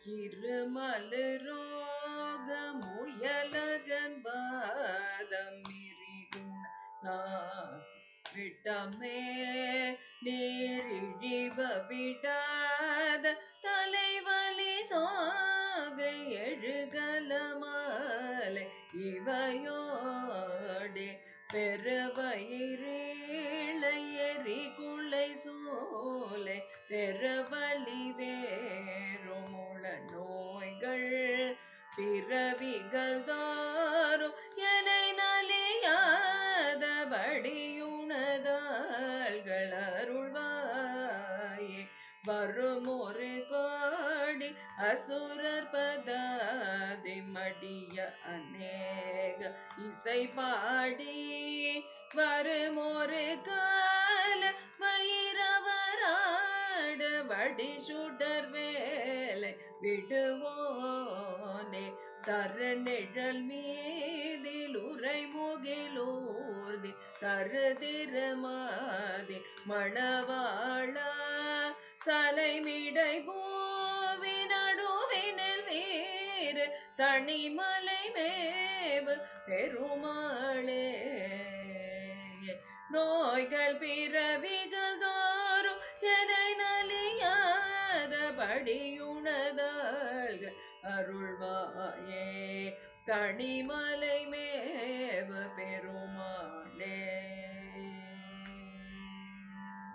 இருமலரோக முயலகன் பாதம் மிரிகுண நாசி விட்டமே நீரிழிவ விடாத தலைவலி சோகை எழுகலமாலை இவையோடே பெருவயிரிழை எரிகுலை சூலை பெருவழி வேறுமுள நோய்கள் பிறவிகள் தோறும் எனை நலியாதபடியுணதாள்கள் அருள்வாயே வருமொரு கோடி அசுரர் பதாதி மடிய அநேக இசை பாடி வருமொரு கால வைரவராட வடி சுடர் வேலை விடுவோனே தருநிழல் மீதில் உரை முகிலூர்தி தருதிரமாதி மணவாளா சலைமிடை பூவி நடுவினில் வீறு தனிமலை மேவு பெருமாளே நோய்கள் பிறவிகள் தோறும் எனை நலியாதபடியுணதாள்கள் அருள்வாயே தனிமலை மேவு பெருமாளே.